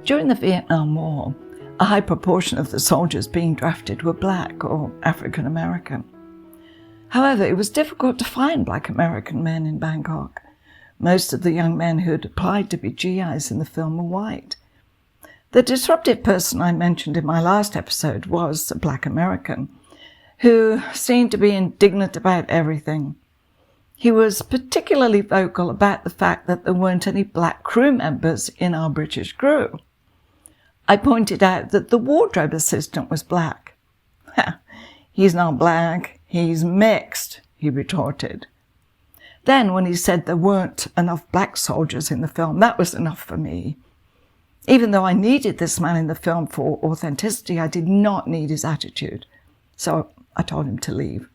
During the Vietnam War, a high proportion of the soldiers being drafted were black or African American. However, it was difficult to find black American men in Bangkok. Most of the young men who had applied to be GIs in the film were white. The disruptive person I mentioned in my last episode was a black American who seemed to be indignant about everything. He was particularly vocal about the fact that there weren't any black crew members in our British crew. I pointed out that the wardrobe assistant was black. "He's not black, he's mixed," he retorted. Then when he said there weren't enough black soldiers in the film, that was enough for me. Even though I needed this man in the film for authenticity, I did not need his attitude. So I told him to leave.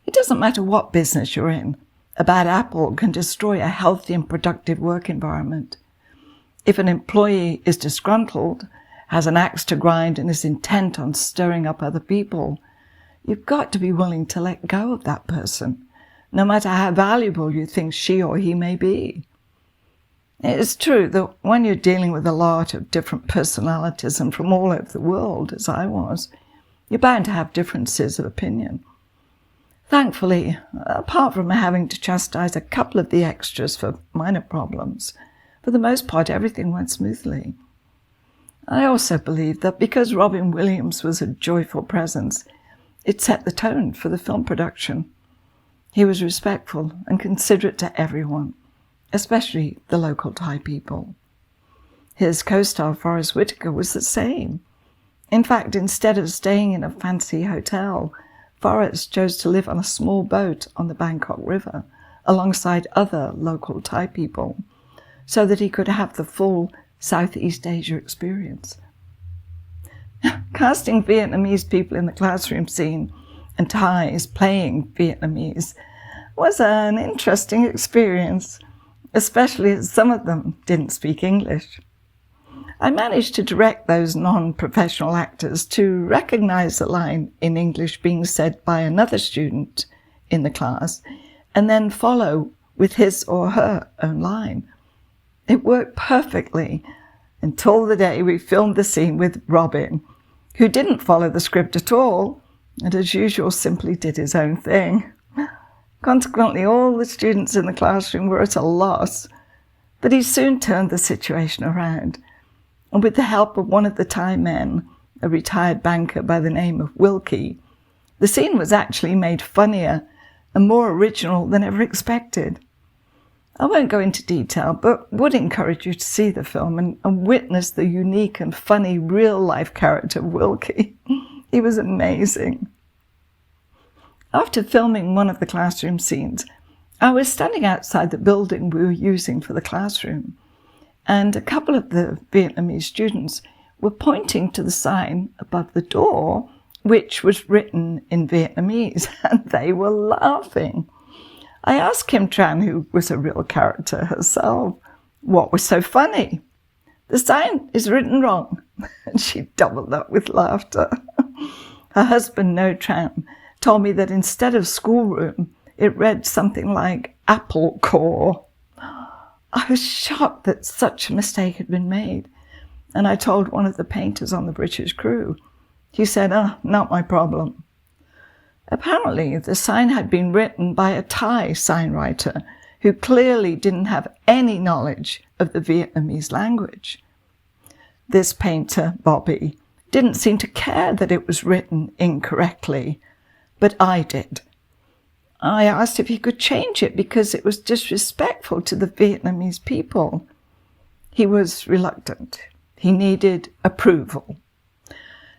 It doesn't matter what business you're in. A bad apple can destroy a healthy and productive work environment. If an employee is disgruntled, has an axe to grind, and is intent on stirring up other people, you've got to be willing to let go of that person, no matter how valuable you think she or he may be. It's true that when you're dealing with a lot of different personalities and from all over the world, as I was, you're bound to have differences of opinion. Thankfully, apart from having to chastise a couple of the extras for minor problems, for the most part everything went smoothly. I also believe that because Robin Williams was a joyful presence, it set the tone for the film production. He was respectful and considerate to everyone, especially the local Thai people. His co-star Forrest Whitaker was the same. In fact, instead of staying in a fancy hotel, Forrest chose to live on a small boat on the Bangkok River alongside other local Thai people so that he could have the full Southeast Asia experience. Casting Vietnamese people in the classroom scene and Thais playing Vietnamese was an interesting experience, especially as some of them didn't speak English. I managed to direct those non-professional actors to recognize the line in English being said by another student in the class and then follow with his or her own line. It worked perfectly until the day we filmed the scene with Robin, who didn't follow the script at all and as usual simply did his own thing. Consequently, all the students in the classroom were at a loss, but he soon turned the situation around. And with the help of one of the Thai men, a retired banker by the name of Wilkie, the scene was actually made funnier and more original than ever expected. I won't go into detail, but would encourage you to see the film and witness the unique and funny real-life character of Wilkie. He was amazing. After filming one of the classroom scenes, I was standing outside the building we were using for the classroom, and a couple of the Vietnamese students were pointing to the sign above the door, which was written in Vietnamese, and they were laughing. I asked Kim Tran, who was a real character herself, what was so funny. "The sign is written wrong," and she doubled up with laughter. Her husband, No Tran, told me that instead of schoolroom, it read something like apple core. I was shocked that such a mistake had been made, and I told one of the painters on the British crew. He said, "Not my problem." Apparently, the sign had been written by a Thai signwriter who clearly didn't have any knowledge of the Vietnamese language. This painter, Bobby, didn't seem to care that it was written incorrectly, but I did. I asked if he could change it because it was disrespectful to the Vietnamese people. He was reluctant. He needed approval.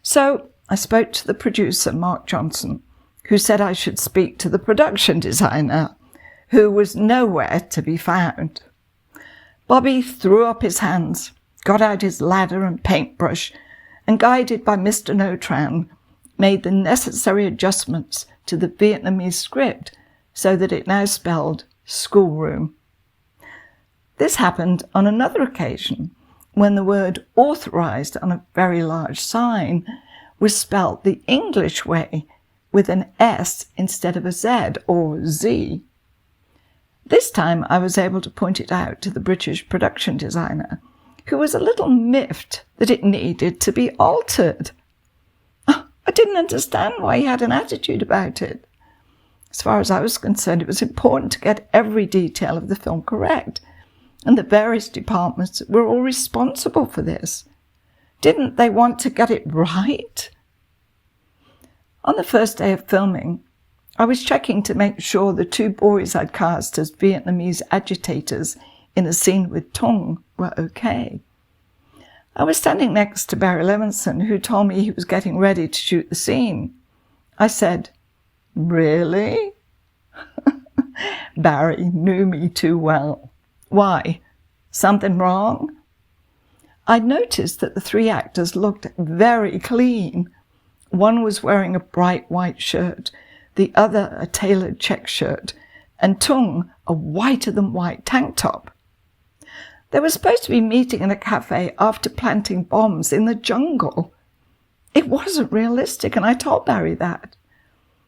So I spoke to the producer, Mark Johnson, who said I should speak to the production designer, who was nowhere to be found. Bobby threw up his hands, got out his ladder and paintbrush, and guided by Mr. No Tran, made the necessary adjustments to the Vietnamese script so that it now spelled schoolroom. This happened on another occasion when the word authorized on a very large sign was spelt the English way with an S instead of a Z or Z. This time I was able to point it out to the British production designer, who was a little miffed that it needed to be altered. I didn't understand why he had an attitude about it. As far as I was concerned, it was important to get every detail of the film correct, and the various departments were all responsible for this. Didn't they want to get it right? On the first day of filming, I was checking to make sure the 2 boys I'd cast as Vietnamese agitators in a scene with Tung were okay. I was standing next to Barry Levinson, who told me he was getting ready to shoot the scene. I said, "Really?" Barry knew me too well. Why? Something wrong? I noticed that the 3 actors looked very clean. One was wearing a bright white shirt, the other a tailored check shirt, and Tung a whiter-than-white tank top. They were supposed to be meeting in a cafe after planting bombs in the jungle. It wasn't realistic, and I told Barry that.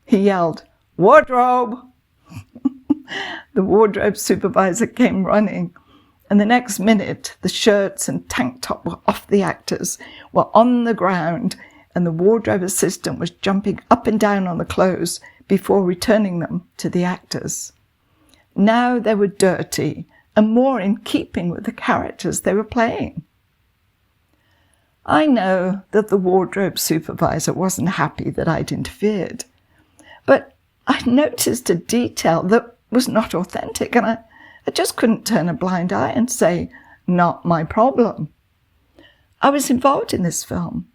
He yelled, "Wardrobe!" The wardrobe supervisor came running, and the next minute the shirts and tank top were off the actors, were on the ground, and the wardrobe assistant was jumping up and down on the clothes before returning them to the actors. Now they were dirty and more in keeping with the characters they were playing. I know that the wardrobe supervisor wasn't happy that I'd interfered, but I noticed a detail that was not authentic, and I just couldn't turn a blind eye and say, "Not my problem." I was involved in this film.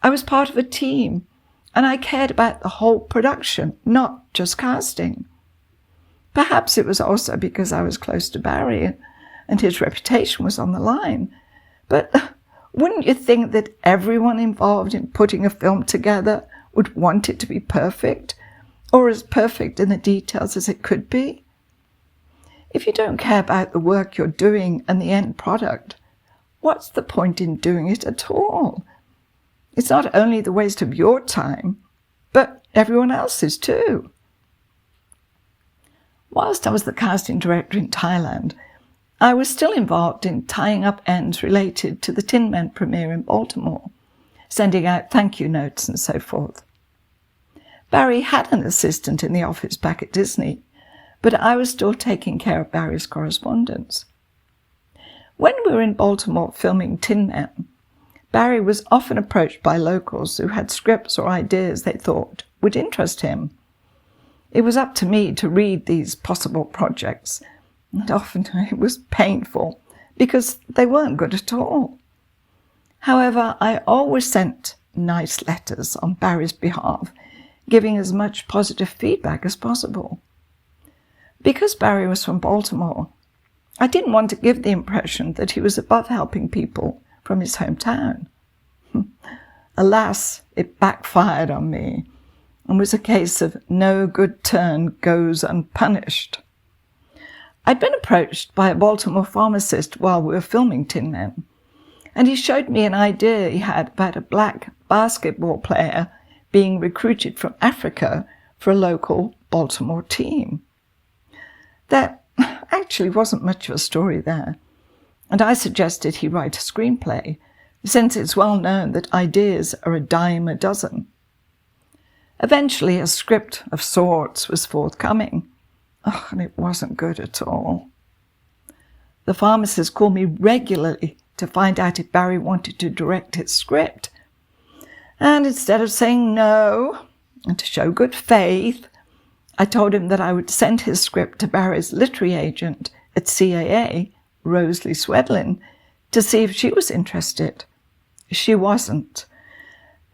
I was part of a team, and I cared about the whole production, not just casting. Perhaps it was also because I was close to Barry and his reputation was on the line. But wouldn't you think that everyone involved in putting a film together would want it to be perfect, or as perfect in the details as it could be? If you don't care about the work you're doing and the end product, what's the point in doing it at all? It's not only the waste of your time, but everyone else's too. Whilst I was the casting director in Thailand, I was still involved in tying up ends related to the Tin Men premiere in Baltimore, sending out thank you notes and so forth. Barry had an assistant in the office back at Disney, but I was still taking care of Barry's correspondence. When we were in Baltimore filming Tin Men, Barry was often approached by locals who had scripts or ideas they thought would interest him. It was up to me to read these possible projects, and often it was painful because they weren't good at all. However, I always sent nice letters on Barry's behalf, giving as much positive feedback as possible. Because Barry was from Baltimore, I didn't want to give the impression that he was above helping people from his hometown. Alas, it backfired on me and was a case of no good turn goes unpunished. I'd been approached by a Baltimore pharmacist while we were filming Tin Men, and he showed me an idea he had about a black basketball player being recruited from Africa for a local Baltimore team. There actually wasn't much of a story there, and I suggested he write a screenplay, since it's well known that ideas are a dime a dozen. Eventually, a script of sorts was forthcoming, and it wasn't good at all. The pharmacist called me regularly to find out if Barry wanted to direct his script, and instead of saying no, and to show good faith, I told him that I would send his script to Barry's literary agent at CAA, Rosalie Swedlin, to see if she was interested. She wasn't.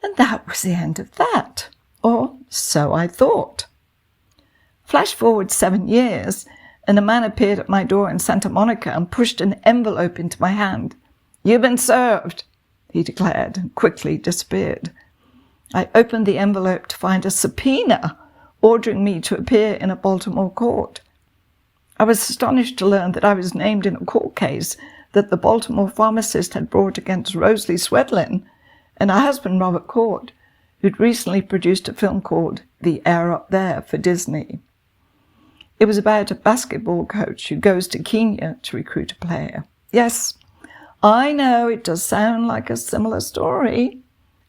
And that was the end of that. Or so I thought. Flash forward 7 years, and a man appeared at my door in Santa Monica and pushed an envelope into my hand. "You've been served," he declared, and quickly disappeared. I opened the envelope to find a subpoena ordering me to appear in a Baltimore court. I was astonished to learn that I was named in a court case that the Baltimore pharmacist had brought against Rosalie Swedlin and her husband Robert Court, who'd recently produced a film called The Air Up There for Disney. It was about a basketball coach who goes to Kenya to recruit a player. Yes, I know it does sound like a similar story.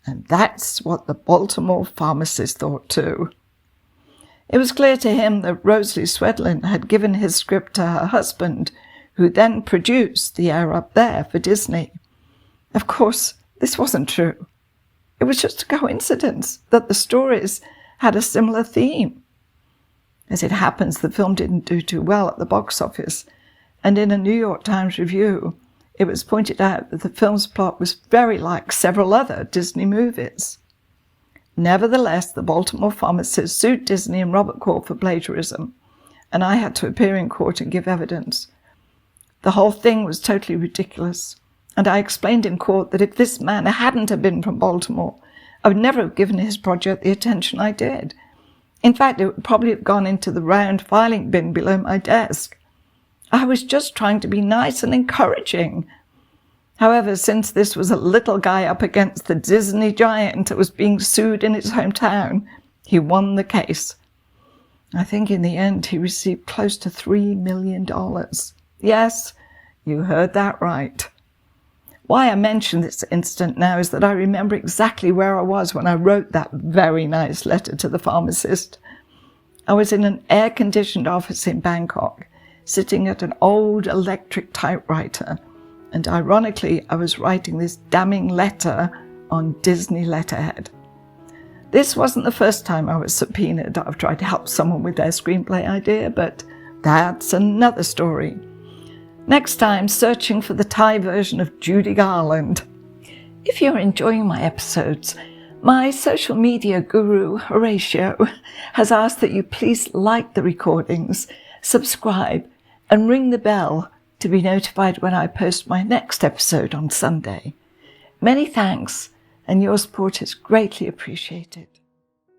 And that's what the Baltimore pharmacist thought too. It was clear to him that Rosalie Swedlin had given his script to her husband, who then produced The Air Up There for Disney. Of course, this wasn't true. It was just a coincidence that the stories had a similar theme. As it happens, the film didn't do too well at the box office, and in a New York Times review, it was pointed out that the film's plot was very like several other Disney movies. Nevertheless, the Baltimore pharmacist sued Disney and Robert Court for plagiarism, and I had to appear in court and give evidence. The whole thing was totally ridiculous, and I explained in court that if this man hadn't have been from Baltimore, I would never have given his project the attention I did. In fact, it would probably have gone into the round filing bin below my desk. I was just trying to be nice and encouraging. However, since this was a little guy up against the Disney giant that was being sued in his hometown, he won the case. I think in the end he received close to $3 million. Yes, you heard that right. Why I mention this incident now is that I remember exactly where I was when I wrote that very nice letter to the pharmacist. I was in an air-conditioned office in Bangkok, sitting at an old electric typewriter, and ironically I was writing this damning letter on Disney letterhead. This wasn't the first time I was subpoenaed after tried to help someone with their screenplay idea, but that's another story. Next time, searching for the Thai version of Judy Garland. If you're enjoying my episodes, my social media guru, Horatio, has asked that you please like the recordings, subscribe, and ring the bell to be notified when I post my next episode on Sunday. Many thanks, and your support is greatly appreciated.